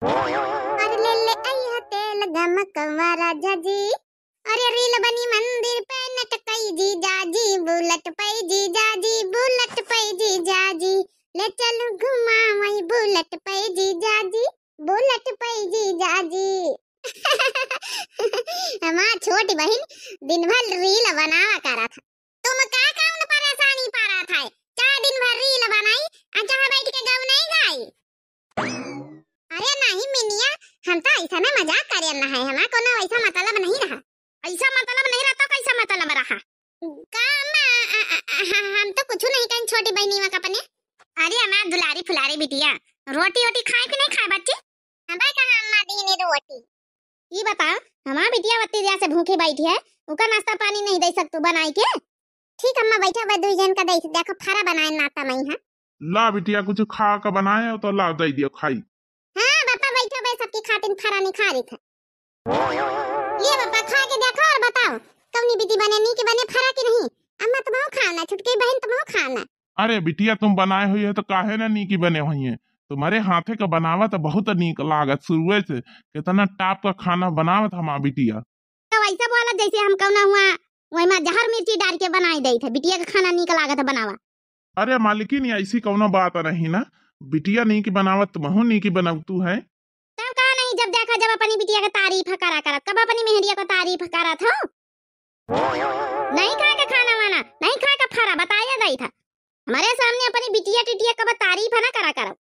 अरे ले आइया तेल गमकवा राजा जी। अरे रील बनी मंदिर पे नटकई जी जाजी, बुलेट पे जी जाजी, बुलेट पे जी जाजी, ले चलो घुमा वही बुलेट पे जी जाजी, बुलेट पे जी जाजी। हमार छोटी बहन दिन भर रील बनावा करा था। तुम का कौन परेशानी पा रहा था? 4 दिन भर रील बनाई और जहाँ बैठ के गाँव नहीं गाई। अरे नहीं मिनिया, हम तो ऐसा ना मजाक करे ना है, हमारा कोनो ऐसा मतलब नहीं रहा। ऐसा मतलब नहीं रहा तो कैसा मतलब रहा? हम तो कुछ नहीं कहीं छोटी बहनी वा कपने। अरे हमार दुलारी फुलारी बिटिया रोटी वोटी खाए कि नहीं खाए बच्चे? हमारे कहाँ अम्मा दीनी रोटी। ये बताओ हमार बिटिया बत्ती दिया से भूखी बैठी है, उका नाश्ता पानी नहीं दे सकतू बनाई के? ठीक अम्मा बैठा बा दुई जन का दे देखो फरा बनाए नाता मई हां। ला बिटिया कुछ खा का बनाए हो तो ला दे दियो खाई। हां पापा बैठो बे सबकी खातिन फरा नहीं खा रही था। ये पापा खा के देखो और बताओ कौनी बिटी बने नी के बने फरा की नहीं? अम्मा तुमहो खाना, छुटकी बहन तुमहो खाना। अरे बिटिया तुम बनाए हुई है तो काहे ना नी की बने हुई है? तुम्हारे हाथे का बनावा तो बहुत नीक लागत, शुरुए से कितना टाप का खाना बनावत हमार बिटिया। तो ऐसा बोला जैसे हम कौना हुआ वही में जहर मिर्ची डाल के बनाई दई थे, बिटिया का खाना नीक लागत है बनावा। अरे मालिकिन ऐसी कौनो बात नहीं ना, बिटिया नी की बनावत तुमहू नी की बनावतू है। तब कहा नहीं जब देखा जब अपनी बिटिया का तारीफ करा करत, कब अपनी मेहरिया को तारीफ करा था? नहीं खा के खाना वाना नहीं खा के फरा बताया दई था हमारे सामने अपनी बिटिया टिटिया कब तारीफ ना करा करो।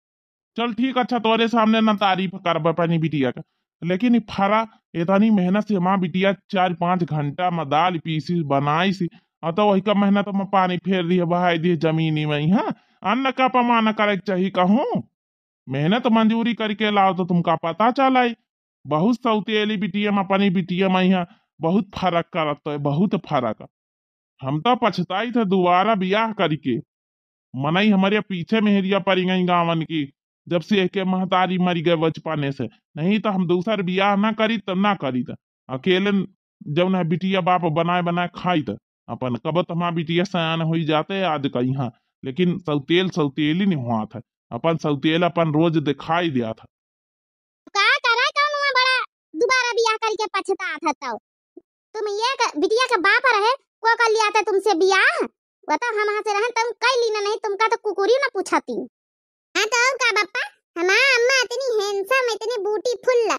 चल ठीक अच्छा तोरे सामने ना तारीफ कर अपनी बिटिया का, लेकिन फरा इतनी मेहनत से हमार बिटिया 4-5 घंटा में दाल पीसी बनाई सी और तो वही का मेहनत में पानी फेर दिए बहाई दिए जमीनी में। हाँ अन्न का पमान करे चाहिए कहूँ, मेहनत मंजूरी करके लाओ तो तुमका पता चला। बहुत सौतेली बिटिया में अपनी बिटिया में यहाँ बहुत फर्क करत है, बहुत फर्क। हम तो पछताई थे दोबारा ब्याह करके, मनई हमारे पीछे मेहरिया पड़ी गई गावन की, जब से एक महतारी मरी गए बचपने से। नहीं तो हम दूसर ब्याह ना करी तो ना करी तो अकेले जब न बिटिया बाप बनाए बनाए खाई तो अपन कब तो हमारा बिटिया सयान हो जाते आज कहीं। हाँ लेकिन सौतेली नहीं हुआ था, अपन सौतेल अपन रोज दिखाई दिया था। का करा कौन हुआ बड़ा दोबारा ब्याह करके पछता था? तो तुम ये बिटिया का बाप रहे को कर लिया था तुमसे ब्याह? बताओ हम यहाँ से रहन तुम कई लीना नहीं, तुमका तो कुकुरी ना पूछती। हां तो का बापा हमार अम्मा इतनी हैंडसम इतनी ब्यूटीफुल,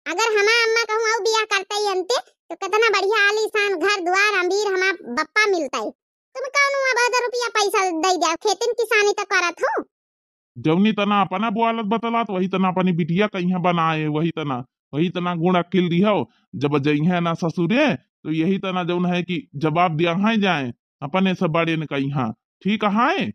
अगर हमार अम्मा कहूं औ ब्याह करता ही अंते तो कितना बढ़िया आलीशान घर द्वार अमीर हमार बप्पा मिलता है। तुम कौन हुआ 1000 रुपया पैसा दे दे खेतिन किसानी तो करत हो? जवनी तना अपना बुआलत बतलात वही तना अपनी बिटिया कहीं बनाए, वही तना गुण अकिल दिहो। जब जइहे ना ससुरे तो यही तना जौन है कि जवाब दिया हाँ जाए अपने से बड़े न कहीं। हाँ ठीक है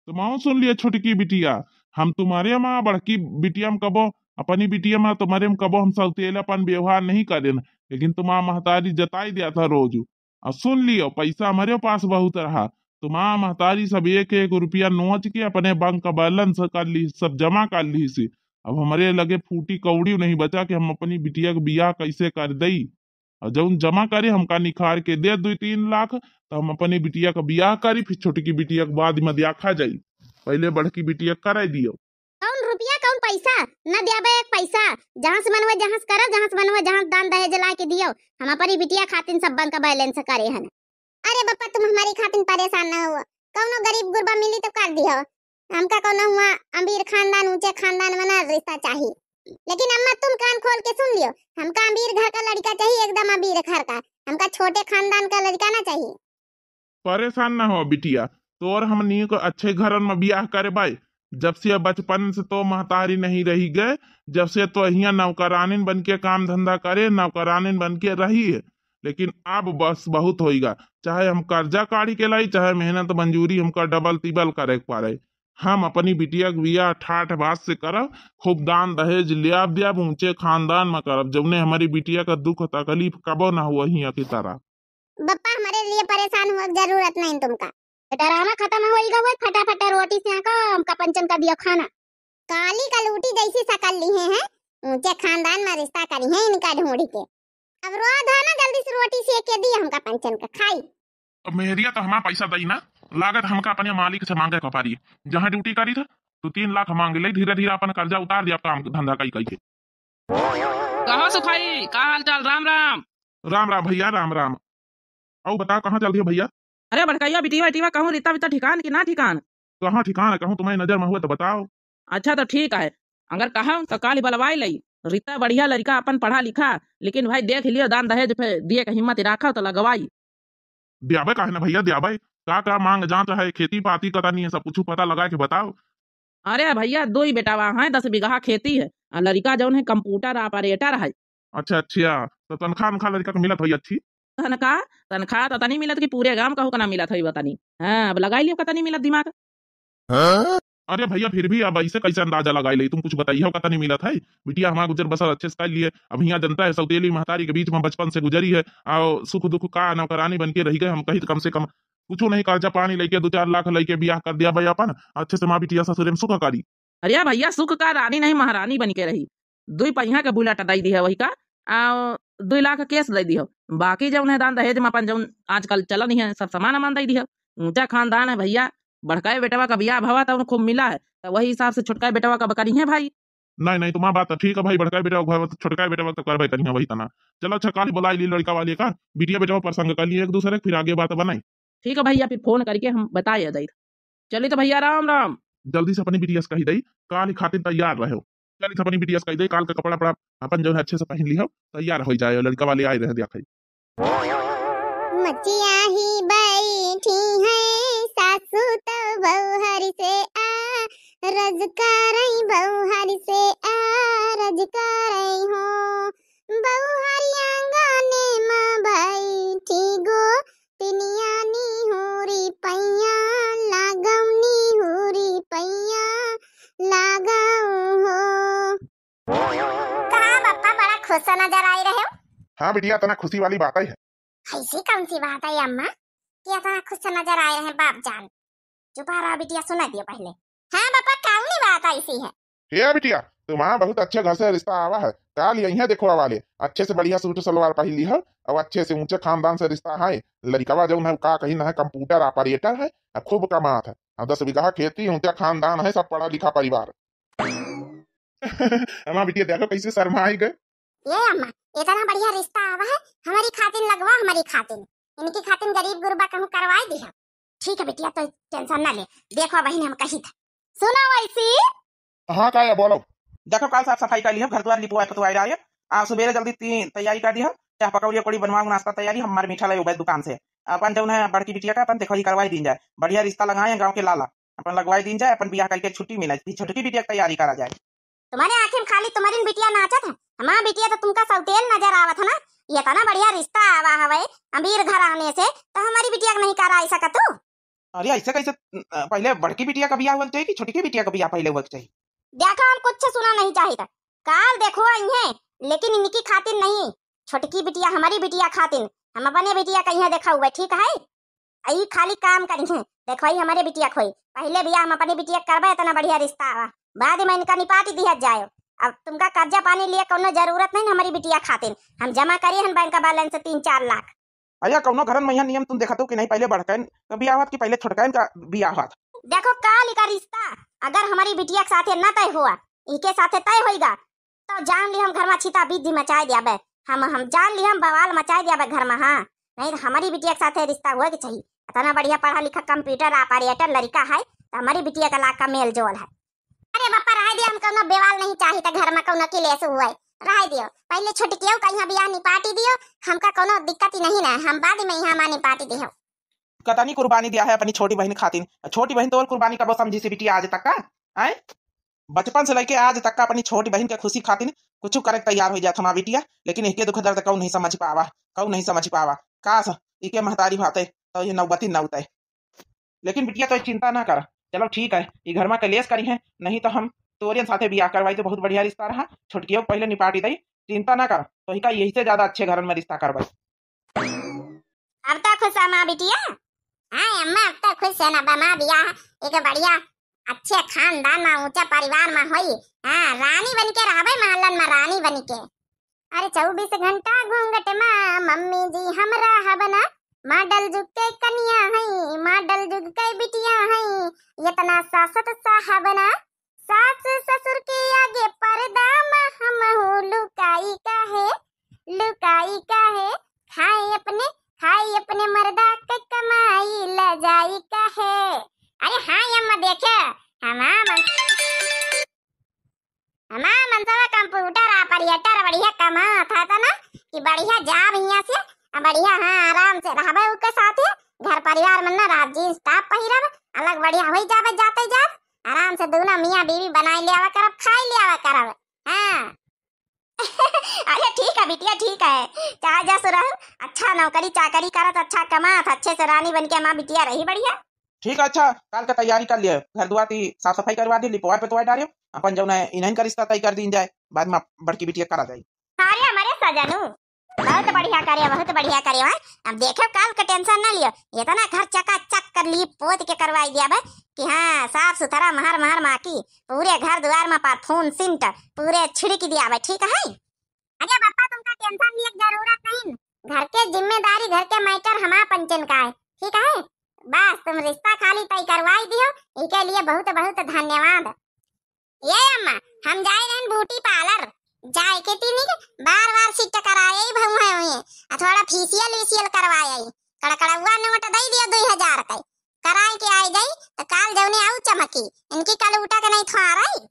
तुम सुन लिया छोटकी बिटिया, हम तुम्हारे माँ बड़की बिटिया में कबो अपनी बिटिया में तुम्हारे में कबो हम सौतेलापन व्यवहार नहीं करे न, लेकिन तुम्हारा महतारी जताई दिया था रोज। और सुन लियो पैसा हमारे पास बहुत रहा, तुम्हारा महतारी सब 1-1 रुपया नोच के अपने बैंक का बैलेंस कर ली, सब जमा कर ली सी। अब हमारे लगे फूटी कौड़ी नहीं बचा कि हम अपनी बिटिया का बियाह कैसे कर दई। और जब जमा करे हमका निखार के दे 2-3 लाख तो हम अपनी बिटिया का बियाह करी, फिर छोटकी बिटिया के बाद में देखा जाई, पहले बड़की बिटिया करे दियो। कौन रुपया कौन पैसा न देबे एक पैसा, जहां से मनवे जहां से करो, जहां से मनवे जहां दान दहेज ला के दियो। हम अपनी बिटिया खातिन सब बैंक का बैलेंस करे हन। अरे बप्पा तुम हमारी खातिन परेशान ना हो, कौनो गरीब गुरबा मिली तो कर दियो। हमका कोनो हुआ अमीर खानदान ऊंचे खानदान में ना रिश्ता चाहिए। लेकिन अम्मा तुम कान खोल के सुन लियो, हमका अमीर घर का लड़का चाहिए, एकदम अमीर घर का, हमका छोटे खानदान का लड़का ना चाहिए। परेशान ना हो बिटिया, तो और हम नी को अच्छे घर में बियाह करे भाई। जब से बचपन से तो महतारी नहीं रही गए, जब से तो यहाँ नौकरानिन बन के काम धंधा करे, नौकरानिन बन के रही है। लेकिन अब बस बहुत होगा, चाहे हम कर्जा काढ़ी के लाई चाहे मेहनत मंजूरी हमका डबल तिबल करे पारे। हम अपनी बिटिया के बियाह ठाठ बात से करब, खूब दान दहेज लियाब दियाब, ऊंचे खानदान में करब, जबने हमारी बिटिया का दुख तकलीफ कबो ना हुआ ही की तरह। बप्पा हमारे लिए परेशान होने की जरूरत नहीं तुमका, डराना खत्म होएगा, वो फटाफट रोटी से आका हमका पंचन का दिया खाना। काली कलूटी जैसी शकल ली है ऊंचे खानदान में रिश्ता करी है इनका ढूंढी के। अब रो दो ना जल्दी से रोटी सेक के दी हमका पंचन का खाई। अब मेहरिया तो हमारा पैसा दई ना लागत हमका अपने मालिक से मांगे को पारी, जहाँ ड्यूटी करी था तो 3 लाख मांग ले, धीरे धीरे अपन कर्जा उतार दिया काम धंधा कई कई के। कहो सुखाई, का हाल चाल? राम राम। राम राम भैया, राम राम। और बता कहाँ चल रही है भैया? अरे बड़कैया बिटिया बिटिया कहूँ रीता बिता ठिकान कि ना ठिकान? कहाँ ठिकाना है, कहूँ तुम्हारी नजर में हुआ तो बताओ। अच्छा तो ठीक है, अगर कहा तो काल ही बलवाई लई। रीता बढ़िया लड़का, अपन पढ़ा लिखा, लेकिन भाई देख लियो दान दहेज पे दिए का हिम्मत रखा तो लगवाई। ब्याबे का है ना भैया, ब्याबे का मांग जांच है, खेती पाती का नहीं है, सब कुछ पता लगा के बताओ। अरे भैया 2 ही बेटा वहाँ है, 10 बीघा खेती है, और लड़का जो है कंप्यूटर ऑपरेटर है। अच्छा अच्छा, तो तनख्वाह उनखा लड़का को मिलत हुई अच्छी? तनख्वाह तनख्वाह तो तनी मिलत कि पूरे गांव कहू का ना मिलत है बतानी। हाँ अब लगाई लियो, कता नहीं मिलत दिमाग। अरे भैया फिर भी अब ऐसे कैसे अंदाजा लगाई ले, तुम कुछ बताइए कता नहीं मिलत है। बिटिया हमारा गुजर बसर अच्छे से कर लिए, अब यहाँ जनता है सौतेली महतारी के बीच में बचपन से गुजरी है, और सुख दुख का नौकरानी बन के रह गए हम, कहीं कम से कम कुछ नहीं कर्जा पानी लेके 2-4 लाख लेके ब्याह कर दिया भाई अपन, अच्छे से माँ बिटिया ससुर में सुख करी। अरे भैया सुख का रानी नहीं महारानी बन के रही। 2 पहिया के बुलेट दई दी है वही का, 2 लाख केस दे दी हो। बाकी जो उन्हें दान दहेज में अपन जो आजकल चलन ही है सब सामान अमान दे दी है। ऊंचा खानदान है भैया, बड़काए बेटवा का बियाह भवा था उन्हें खूब मिला है, तो वही हिसाब से छोटका बेटवा का बकरी है भाई। नहीं नहीं तुम्हारा बात तो ठीक है भाई, बड़का बेटा छोटका बेटा तो कर भाई वही तना। चलो अच्छा काली बुलाई ली लड़का वाले का, बिटिया बेटा प्रसंग कर लिए एक दूसरे, फिर आगे बात बनाई। ठीक है भैया, फिर फोन करके हम बताए दई। चलिए तो भैया राम राम। जल्दी से अपनी बिटिया से कही दई, काल ही खातिर तैयार रहो। चलिए अपनी बिटिया से कही दई, काल का कपड़ा पड़ा अपन जो है अच्छे से पहन लियो, तैयार हो जाए, लड़का वाले आए रहे देखा। मचिया ही बैठी है सासू तो बहुहर से रज करई, बहुहर से रज करई हो। बहुहर आंगने में बैठी गो तिनियानी होरी पैया लागमनी होरी पैया लगाऊ हो। कहाँ पापा बड़ा खुश नजर आई रहे हो? हाँ बिटिया तना खुशी वाली बात है। ऐसी कौन सी बात है अम्मा कि इतना खुश नजर आए हैं बाप जान? दोबारा बिटिया सुना दियो पहले। हाँ पापा कौन सी बात ऐसी है? हे बिटिया तुम्हारा बहुत अच्छे घर से रिश्ता आवा है, काल यही देखो वाले अच्छे से बढ़िया सूट सलवार पहन ली है, और अच्छे से ऊंचे खानदान से रिश्ता है। लड़कवा जो है का कहीं ना है कंप्यूटर ऑपरेटर है, खूब कमात है, 10 बीघा खेती, ऊंचा खानदान है, सब पढ़ा लिखा परिवार। अम्मा बिटिया देखो कैसे शर्मा आई गए। ये अम्मा इतना बढ़िया रिश्ता आवा है, हमारी खातिन लगवा, हमारी खातिन इनकी खातिन गरीब गुरबा कहूँ करवाई दी है। ठीक है बिटिया तो टेंशन ना ले, देखो बहन हम कही था। सुनो वैसी। हाँ क्या है बोलो। देखो काल साफ सफाई कर लिया, घर द्वार लिपवा तो आई है। आप सवेरे जल्दी तैयारी कर दिया, चाह पकौड़ी पकौड़ी बनवा नाश्ता तैयारी, हमारे मीठा लाई दुकान से अपन जो है बड़की बिटिया का अपन देखो करवाई दी जाए, बढ़िया रिश्ता लगाए गाँव के लाला, अपन लगवाई दी जाए, अपन बियाह करके छुट्टी मिले, छोटकी बिटिया की तैयारी करा जाए। तुम्हारे आंखें में खाली तुम्हारी बिटिया नाचत है, हमारा बिटिया तो तुमका सौतेल नजर आवत है ना। ये तना बढ़िया रिश्ता आवा हवे अमीर घर आने से, तो हमारी बिटिया नहीं करा ऐसा तू? अरे ऐसे कैसे, पहले बड़की बिटिया का बियाह हुआ चाहिए कि छोटकी बिटिया का बियाह पहले हुआ चाहिए? देखो हम कुछ सुना नहीं चाहिए, काल देखो इन्हें, लेकिन इनकी खातिर नहीं, छोटकी बिटिया हमारी बिटिया खातिर, हम अपने बिटिया का यहाँ देखा हुआ ठीक है। आई खाली काम करी है, देखो ही हमारे बिटिया खोई, पहले बियाह हम अपनी बिटिया करबे, इतना बढ़िया रिश्ता आवा, बाद में इनका निपाटी दिया जाए। अब तुमका कर्जा पाने लिए कोनो जरूरत नहीं हमारी बिटिया खातिर, हम जमा करिए हम बैंक का बैलेंस से 3-4 लाख। अया कौनो घरन में नियम तुम देखा तो कि नहीं, पहले बड़कन का बियाह हुआ कि पहले छोटकन का बियाह हुआ? देखो काल का रिश्ता अगर हमारी बिटिया के साथे न तय हुआ, इनके साथे तय होएगा, तो जान ली हम घर में छिता बीत मचाए दियाबे, हम जान ली हम बवाल मचाए दियाबे घर में। हाँ नहीं तो हमारी बिटिया के साथे रिश्ता हुआ कि चाहिए, इतना बढ़िया पढ़ा लिखा कंप्यूटर ऑपरेटर लड़का है, तो हमारी बिटिया का लाख का मेल जोल है। अरे बापा रह दिया, हम कोनो बेवाल नहीं चाहिए, तो घर में कोनो के लेस हुआ रह दियो, पहले छोटकियो का यहाँ बियाह निपाटी दियो, हमका कोनो दिक्कत ही नहीं ना, हम बाद में यहाँ मां निपाटी दियो। कतनी कुर्बानी दिया है अपनी छोटी बहन खातिर, छोटी बहन तो और कुर्बानी का वो समझी सी बिटिया आज तक का आए, बचपन से लेके आज तक का अपनी छोटी बहन के खुशी खातिर कुछ करे तैयार हो जाता हमारा बिटिया, लेकिन इसके दुख दर्द कौन नहीं समझ पावा, कौन नहीं समझ पावा। काश इके महतारी भाते तो ये नौबती न उतरे, लेकिन बिटिया तो चिंता ना कर, चलो ठीक है ये घर में कलेश करी है, नहीं तो हम तोरियन साथे बियाह करवाई तो बहुत बढ़िया रिश्ता रहा, छोटकियों पहले निपाटी दी, चिंता ना कर, तो ही का यही से ज्यादा अच्छे घर में रिश्ता करवाई। अब तक खुश है माँ बिटिया? हाँ अम्मा अब तक खुश है ना, बमा बियाह एक बढ़िया अच्छे खानदान में ऊंचा परिवार में होई, हाँ रानी बन के रहबे महलन में, रानी बन के। अरे 24 घंटा घूंघट में मम्मी जी हमरा हबना, मॉडल जुग के कन्या है, मॉडल जुग के बिटिया है, इतना सासत साहबना, सास ससुर के आगे पर्दा महमहू लुकाई का है खाए अपने मर्दा के कमाई लजाई का है। अरे हाँ अम्मा देखे हमा मनसा कंप्यूटर ऑपरेटर बढ़िया कमा था ना कि बढ़िया जाब यहाँ से बढ़िया हाँ आराम से रहबे उसके साथ घर परिवार में ना रात जींस टॉप पहिरब अलग बढ़िया हो जावे जाते जात आराम से दोनों मियाँ बीवी बनाई लिया करब खाई लिया करब। हाँ अरे ठीक है बिटिया ठीक है चाहे जस रह अच्छा नौकरी चाकरी करत अच्छा कमात अच्छे से रानी बन के माँ बिटिया रही बढ़िया। ठीक है अच्छा काल का तैयारी कर लिए घर दुआर की साफ सफाई करवा दी लिपवार पे तो डालियो अपन जो इन्हें का रिश्ता तय कर दी जाए बाद में बड़की बिटिया करा जाए। अरे हमारे सजनू बहुत बढ़िया करे हाँ। अब देखो काल का टेंशन ना लियो ये तो ना घर चकाचक कर ली पोत के करवाई दिया बे कि हाँ साफ सुथरा महर माकी पूरे घर द्वार में परफ्यूम सिंट पूरे छिड़क दिया बे ठीक है। अरे पापा तुमका टेंशन लिए जरूरत नहीं घर के जिम्मेदारी घर के मैटर हमारा पंचन का है ठीक है। बस तुम रिश्ता खाली तय करवाई दियो इसके लिए बहुत बहुत धन्यवाद। ये अम्मा हम जाए रहे ब्यूटी पार्लर जाए के तीन बार सिट कराए ही भऊ है हुए थोड़ा फेशियल करवाए कड़कड़वा नोट दई दियो 2000 का कराए के आई गई तो काल जौने आऊ चमकी इनकी कल उठा के नहीं थो रही।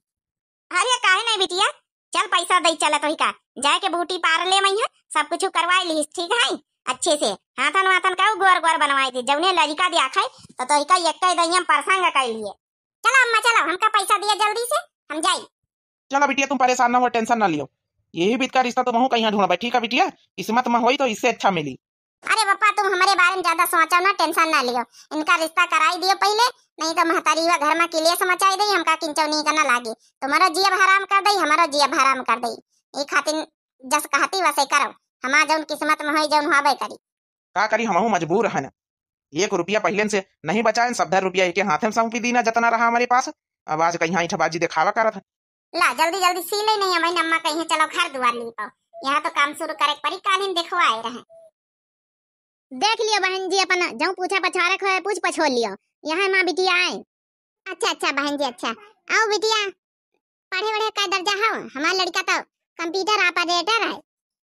अरे काहे नहीं बिटिया चल पैसा दई चला तो ही का जाए के ब्यूटी पार्लर में है सब कुछ करवाई ली ठीक है अच्छे से हाथन वाथन का गोर बनवाई थी जौने लड़का दिया खाई तो ही का एक दई परसंग कर लिए। चलो अम्मा चलो हमका पैसा दिया जल्दी से हम जाई। चलो बिटिया तुम परेशान ना हो टेंशन ना लियो यही बीत का रिश्ता तो महू कहीं ढूंढा ठीक है बिटिया किस्मत में होई तो इससे अच्छा मिली। अरे पापा तुम हमारे बारे में ज्यादा सोचो ना टेंशन ना लियो इनका रिश्ता कराई दियो पहले नहीं तो महतारी हुआ घर में किलिए समझाई दई हमका किंचो नहीं करना लागी तुम्हारा जिया हराम कर दई हमारा जिया हराम कर दई ये खातिर जस कहती वैसे करो हमारा जौन किस्मत में होई जौन होबे करी का करी हमहू मजबूर है ना 1 रुपया पहले से नहीं बचाए सब 10 रुपया एक हाथ में सौंपी दी ना जितना रहा हमारे पास अब आज कहीं ईठबाजी दिखावा करत ला जल्दी सी ले नहीं हमारी अम्मा कहीं चलो घर दुआर ली पाओ यहाँ तो काम शुरू करे परी कालीन देखो आए रहे। देख लियो बहन जी अपन जाऊं पूछा पछारे खोए पूछ पछोल लियो यहाँ माँ बिटिया आए। अच्छा बहन जी अच्छा आओ बिटिया पढ़े वढ़े का दर्जा हो हमारा लड़का तो कंप्यूटर ऑपरेटर है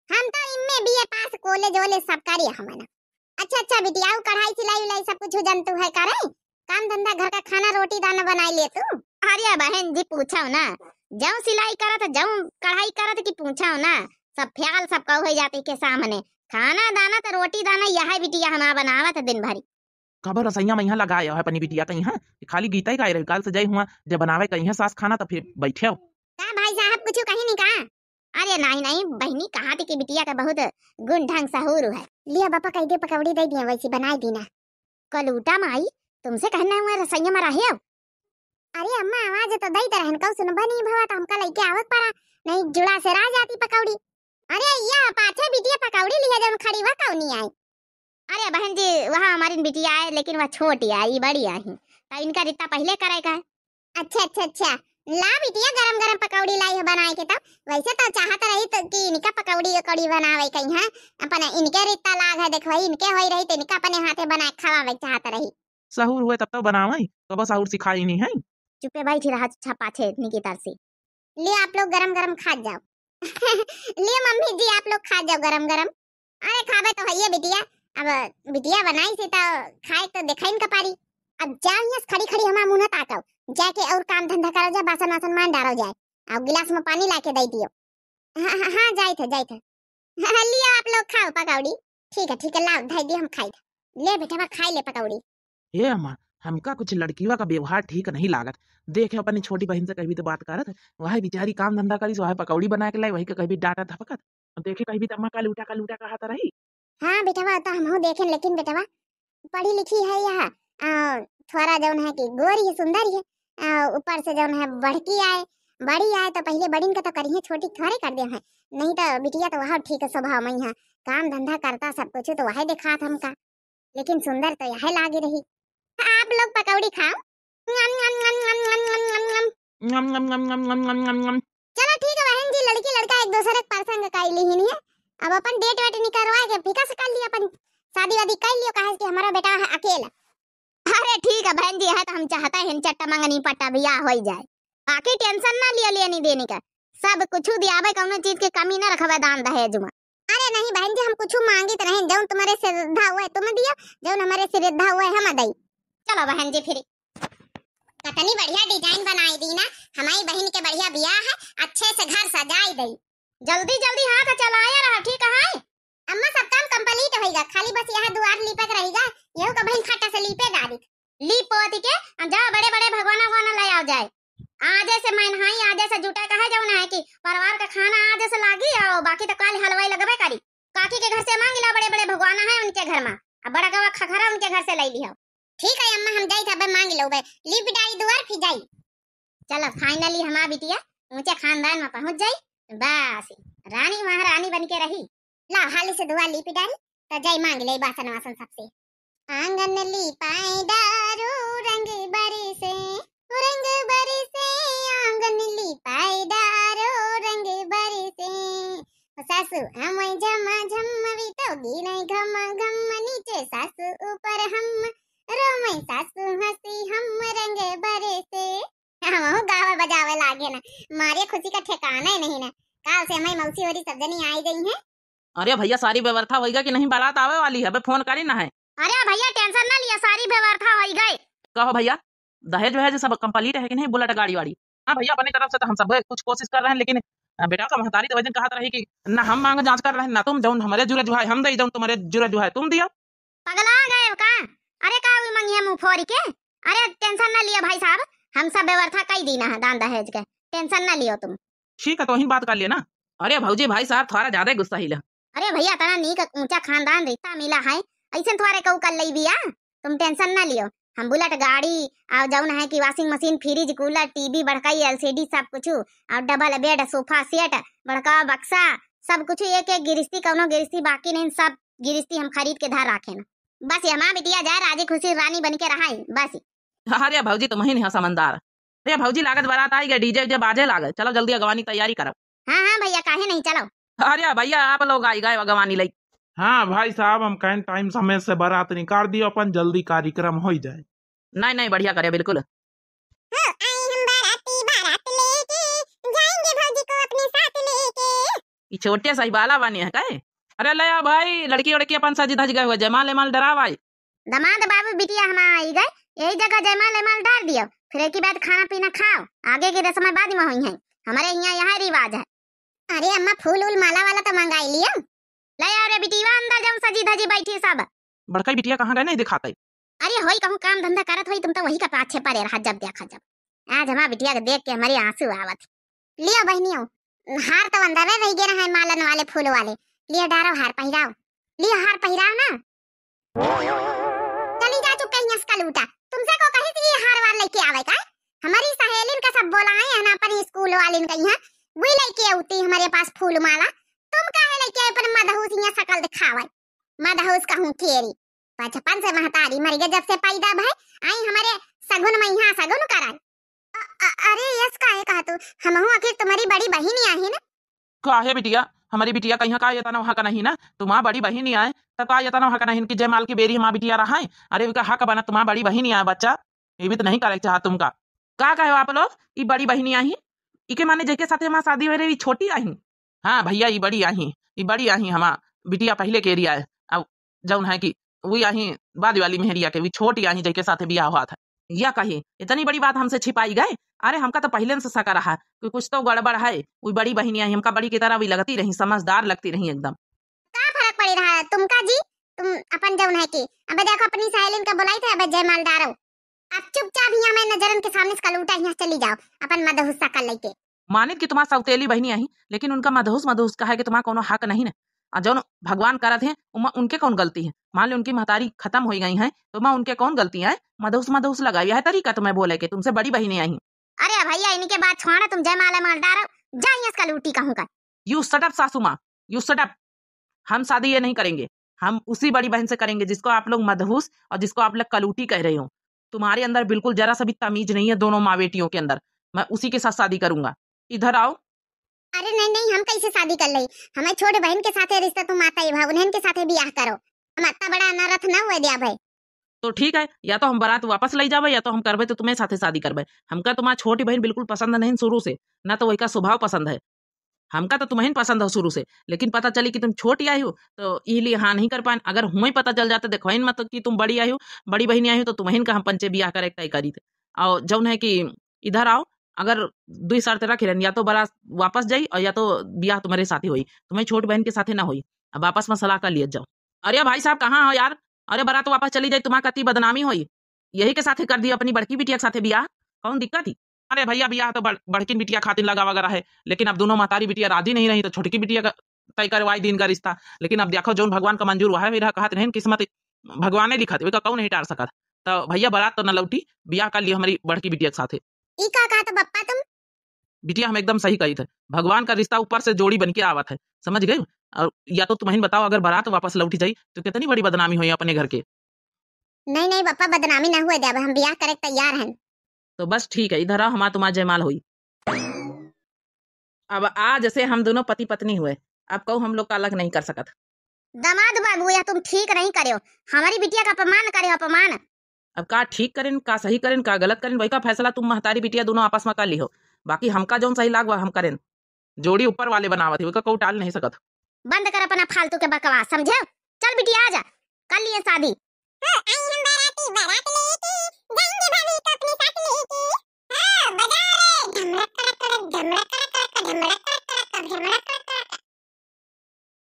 हम तो इनमें बीए पास कॉलेज वॉलेज सब करिए हमारा। अच्छा बिटिया आओ कढ़ाई सिलाई उलाई सब कुछ जंतु है करे काम धंधा घर का खाना रोटी दाना बनाई ले तू। अरे बहन जी पूछो ना जाऊं सिलाई करत जाऊं कढ़ाई करत की पूछो ना सब ख्याल सब कहो जाती के सामने खाना दाना तो रोटी दाना यह बिटिया हमारा बनावत दिन भरी खबर रसैया में यहाँ लगाया है अपनी बिटिया कहीं है खाली गीता ही गाय रही काल से जाई हुआ जब बनावे कहीं है सास खाना तो फिर बैठे हो का भाई साहब कुछ कहीं नहीं कहा। अरे नहीं बहनी कहा थी कि बिटिया का बहुत गुण ढंग सहूर है लिया बापा कह दे पकौड़ी दे दिया वैसी बनाई दी ना कलूटा माई तुमसे कहना हुआ रसैया में रहे। अरे अम्मा आवाज तो दई तरहन कौ सुन बनी भवा तो हमका लइके आवत पड़ा नहीं जुड़ा से रा जाती पकौड़ी। अरे या पाछे बिटिया पकौड़ी लिया जब खड़ी वा कौनी आई। अरे बहन जी वहाँ हमारी बिटिया है लेकिन वह छोटी आई बड़ी आई तो इनका रिश्ता पहले करेगा। अच्छा ला बिटिया गरम पकौड़ी लाई है बनाए के तब वैसे तो चाहत रही तो कि इनका पकौड़ी कौड़ी बनावे कहीं है अपन इनके रिश्ता लाग है देखो इनके होई रही तो इनका अपने हाथे बनाए खवावे चाहत रही सहूर हुए तब तो बनावे तो बस सहूर सिखाई नहीं है चुपे बैठी रहा छपा छे इतनी तरह से ले आप लोग गरम खा जाओ ले मम्मी जी आप लोग खा जाओ गरम अरे खावे तो है बिटिया अब बिटिया बनाई से तो खाए तो देखा इनका पारी अब जा यस खड़ी हमारा मुंह ताकाओ जाके और काम धंधा करो जा बासन वासन मान डालो जाए और गिलास में पानी लाके दे दियो। हाँ जाए थे लियो आप लोग खाओ पकौड़ी ठीक है लाओ धाई दियो हम खाई ले बेटा खाई ले पकौड़ी। ये अम्मा हमका कुछ लड़कीवा का व्यवहार ठीक नहीं लागत देखे अपनी छोटी बहन से कभी तो बात करत वही बेचारी काम धंधा करी वही पकौड़ी बना के लाई वही कभी डांटा धपकत देखे कहीं भी अम्मा का लूटा कहता रही। हाँ बेटा तो हम देखें लेकिन बेटा पढ़ी लिखी है यहाँ थोड़ा जौन है कि गोरी है सुंदर है ऊपर से जौन है बड़ी आए तो पहले बड़ी का तो करिए छोटी थोड़े कर दे है नहीं तो बिटिया तो वह ठीक है स्वभाव में है काम धंधा करता सब कुछ तो वह दिखा था हमका लेकिन सुंदर तो यह लागी रही। आप लोग पकौड़ी खाओ चलो ठीक है बहन जी लड़की लड़का एक दूसरे के प्रसंग का ली ही नहीं है अब अपन डेट वेट निकलवा के फीका से कर लिया अपन शादी वादी कर लियो कहे कि हमारा बेटा है अकेला। अरे ठीक है बहन जी है तो हम चाहते हैं चट्टा मंगनी पट्टा बियाह हो जाए बाकी टेंशन ना लिया लेनी देने का, सब कुछ दियावे, कौनो चीज की कमी ना रखवे दान दहेज में। अरे नहीं बहन जी, हम कुछ मांगी तो नहीं, जौन तुम्हारे श्रद्धा हुआ है तुम दिया, जौन हमारे श्रद्धा हुआ है हम दई। चलो बहन जी फिर कितनी बढ़िया डिजाइन बनाई दी ना, हमारी बहन के बढ़िया बियाह है, अच्छे से घर सजाई दी। जल्दी जल्दी हाथ चलाया रहा, ठीक है अम्मा, सब काम कंप्लीट होएगा, खाली बस यहाँ द्वार लिपक रहेगा, यहो का बहन खट्टा से लिपे गाड़ी लीप पोती के जा बड़े बड़े भगवाना वाना ले आओ जाए। आज से मनहाई आज से जुटा कहा जाऊ ना है कि परिवार का खाना आज से लागी और बाकी तो काल हलवाई लगबे करी। काकी के घर से मांग ला, बड़े बड़े भगवाना है उनके घर में, अब बड़ा गवा खखरा उनके घर से ले लिया। ठीक है अम्मा, हम जाई था मांग लो बे, लिप डाई द्वार फिर जाई। चलो फाइनली हमारा बिटिया ऊंचे खानदान में पहुंच जाई, बस रानी महारानी बन के रही। ला हाली से दुआ लिप डाई तो जाई मांग ले बासन वासन सबसे। आंगन लिपाए दारू रंग बरसे, रंग बरसे आंगन लिपाए दारू रंग बरसे, सासू हम झम झम वितोगी नहीं घम घम, नीचे सासू ऊपर हम रोमई सासू हंसी हम रंग बरसे। हम गावे बजावे लागे ना, मारे खुशी का ठिकाना ही नहीं ना। काल से हमारी मौसी होरी सब जनी आई गई हैं। अरे भैया सारी व्यवस्था होएगा कि नहीं, बारात आवे वाली है, फोन करी ना है। अरे भैया टेंशन ना लिया, सारी व्यवस्था हो गई। कहो भैया दहेज वहेज सब कंप्लीट है कि नहीं, बुलेट गाड़ी वाड़ी? हाँ भैया अपनी तरफ से तो हम सब कुछ कोशिश कर रहे हैं, लेकिन बेटा का महतारी तो वजन कहा रही कि ना हम मांग जांच कर रहे हैं, ना तुम जौन हमारे जुरे जुहाई हम दे, जौन तुम्हारे जुरे जुहाई तुम दिया। पगला गए का? अरे का हुई मंगिया मुंह फोड़ के? अरे टेंशन ना लिया भाई साहब, हम सब व्यवस्था कई दीना है दान दहेज के, टेंशन ना लियो तुम। ठीक है तो वही बात कर लिया ना। अरे भौजी भाई साहब थोड़ा ज्यादा गुस्सा ही ला। अरे भैया तना नीक ऊंचा खानदान रिश्ता मिला है, ऐसे थोड़े कऊ कर लई बिया, तुम टेंशन ना लियो। हम बुलेट गाड़ी और जौन है कि washing machine fridge cooler TV बड़का एलसीडी सब कुछ और डबल बेड सोफा सेट बड़का बक्सा सब कुछ, एक एक गिरस्ती कौनो गिरस्ती बाकी नहीं, सब गिरस्ती हम खरीद के धर रखे ना। बस हमारा बिटिया जाए राजी खुशी रानी बन के रहा बस। अरे भौजी तुम ही नहीं समझदार। अरे भौजी लागत बारात आई गए, डीजे उजे बाजे लागत, चलो जल्दी अगवानी तैयारी करो। हाँ हाँ भैया काहे नहीं, चलो। अरे भैया आप लोग आई गए अगवानी लई। हाँ भाई साहब, हम कहीं टाइम समय से बारात निकाल दियो, अपन जल्दी कार्यक्रम हो जाए। नहीं नहीं बढ़िया करे बिल्कुल। ये छोटे सही बाला बने है कहे। अरे ले आ भाई, लड़की लड़की अपन सज धज गए हुए, जयमाल एमाल डरा भाई। दामाद बाबू बिटिया हम आई गए, यही जगह जयमाल एमाल डाल दियो, फिर एक ही बाद खाना पीना खाओ, आगे की रस्में बाद में हुई हैं, हमारे यहाँ रिवाज है। अरे अम्मा फूल उल माला वाला तो मंगाई लिया, ले आ रे बिटिया अंदर जाऊं सजी धजी बैठी सब। बड़का बिटिया कहाँ गए नहीं दिखाते। अरे होई कहूं काम धंधा करत होई, तुम तो वही का पाछे पड़े रहा जब देखा जब। आज हमारा बिटिया के देख के हमारे आंसू आवत। लियो बहनियों, हार तो अंदर रह गए रहे मालन वाले फूल वाले, लियो डारो हार पहिराओ, लियो हार पहिराओ ना। चली जा चुप कहीं अस्कल उठा, तुमसे को कही थी ये हार वार लेके आवे का? हमारी सहेलिन का सब बोला है ना, अपन स्कूल वालिन का यहाँ वही लेके आती हमारे पास फूल माला, तुम काहे लेके आए पर मदहूस यहाँ शकल दिखावे? मदहूस कहूं केरी बचपन से महतारी मर गए, जब से पैदा भाई आई हमारे सगुन में यहाँ सगुन कराई। अरे यस काहे कहा तू, हम हूं आखिर तुम्हारी बड़ी बहन ही आई ना। काहे बिटिया हमारी बिटिया कहीं का ये तना वहाँ का नहीं ना, तुम्हारा बड़ी बहन ही आए तब का ये तना वहाँ का नहीं कि जयमाल की बेरी हमारा बिटिया रहा है। अरे उनका हक बना, तुम्हारा बड़ी बहन ही आए बच्चा, ये भी तो नहीं करे चाह तुमका। का कहे आप लोग ये बड़ी बहन आई, इके माने जेके साथे हमारा शादी हो रही छोटी आई। हाँ भैया ये बड़ी आई, ये बड़ी आई हमारा बिटिया पहले के एरिया है, अब जौन है कि वही आई बाद वाली मेहरिया के भी छोटी आई जेके साथे बियाह हुआ था। या कही इतनी बड़ी बात हमसे छिपाई गए? अरे हमका तो पहले से सका रहा कि कुछ तो गड़बड़ है। वो बड़ी बहनी आई, हमका बड़ी की तरह भी लगती रही, समझदार लगती रही एकदम। का फर्क पड़ रहा है तुमका जी, तुम अपन जौन है कि अबे देखो अपनी सहेलिन का बुलाई थे, अबे जयमाल डारो, अब चुपचाप यहाँ मैं नजरन के सामने से कलूटा यहाँ चली जाओ अपन मदहूस सकल लेके। मानित कि तुम्हारा सौतेली बहनी आई, लेकिन उनका मदहूस का है कि तुम्हारा कोनो हक नहीं है। जौन भगवान करत है उनके कौन गलती है? मान लो उनकी महतारी खत्म हो गई है तो माँ उनके कौन गलती है? मदहूस लगाई है तरीका तुम्हें बोले के तुमसे बड़ी बहनी आई। अरे भैया इनके बात छोड़ो, तुम जयमाल माल डारो, जाइए इसका लूटी कहूं का। यू शट अप सासू माँ, यू शट अप। हम शादी ये नहीं करेंगे, हम उसी बड़ी बहन से करेंगे जिसको आप लोग मदहूस और जिसको आप लोग कलूटी कह रहे हो। तुम्हारे अंदर बिल्कुल जरा सा भी तमीज नहीं है, दोनों माँ बेटियों के अंदर। मैं उसी के साथ शादी करूंगा, इधर आओ। अरे नहीं नहीं, हम कैसे शादी कर ली? हमें छोटे बहन के साथ रिश्ता तुम आता ही भाव, उन्हें के साथ ब्याह करो, हम इतना बड़ा अनर्थ ना हुए दिया भाई। तो ठीक है, या तो हम बारात वापस ले जावे या तो हम करबे तो तुम्हें साथे शादी करबे। हमका तुम्हारा छोटी बहन बिल्कुल पसंद नहीं शुरू से, ना तो वही का स्वभाव पसंद है। हमका तो तुम्हें पसंद हो शुरू से, लेकिन पता चली कि तुम छोटी आई हो तो इसलिए हाँ नहीं कर पाए। अगर हुई पता चल जाता देखो इन मत कि तुम बड़ी आई हो, बड़ी बहनी आई हो, तो तुम्हें का हम पंचे बियाह करे तय करी थे। और जौन है कि इधर आओ, अगर 2 शर्त रखे रहन, या तो बारात वापस जाई और या तो बियाह तुम्हारे साथ ही हुई, तुम्हें छोटी बहन के साथ ना हुई। अब आपस में सलाह कर लिए जाओ। अरे भाई साहब कहाँ हो यार? अरे बारात वापस चली जाए तुम्हारा कति बदनामी हुई, यही के साथ कर दिया अपनी बड़की बिटिया के साथ बियाह, कौन दिक्कत थी? अरे भैया बियाह तो बड़की बिटिया खातिर लगा वगैरह है, लेकिन अब दोनों महतारी बिटिया राजी नहीं रही तो छोटकी बिटिया का तय करवाई दिन का रिश्ता। लेकिन अब देखो जो भगवान का मंजूर हुआ है मेरा कहत नहीं किस्मत भगवान ने लिखा था, कौन नहीं टार सकता। तो भैया बारात तो न लौटी, बियाह कर लिया हमारी बड़की बिटिया के साथ। ई का कहा तो पप्पा तुम? बिटिया हम एकदम सही कही थे, भगवान का रिश्ता ऊपर से जोड़ी बन के आवत है, समझ गए? और या तो तुम्हें बताओ अगर बारात वापस लौटी जाई तो कितनी बड़ी बदनामी हुई अपने घर के। नहीं नहीं पप्पा, बदनामी ना हुए दे, अब हम बियाह करे तैयार हैं। तो बस ठीक है, इधर आओ, हमारा तुम्हारा जयमाल हुई। अब आज से हम दोनों पति पत्नी हुए, अब कहूँ हम लोग का अलग नहीं कर सकत। दामाद बाबू या तुम ठीक नहीं करे हो, हमारी बिटिया का अपमान करे हो, अपमान। अब का ठीक करें, का सही करें, का गलत करें, वही का फैसला तुम महतारी बिटिया दोनों आपस में कर ली हो। बाकी हमका जो सही लाग हम करें, जोड़ी ऊपर वाले बनावत है, कोई टाल नहीं सकत। बंद कर अपना फालतू के बकवास, समझे? चल बिटिया आजा, कर लिए शादी। हाँ, आई हम बाराती, बारात लेके जाएंगे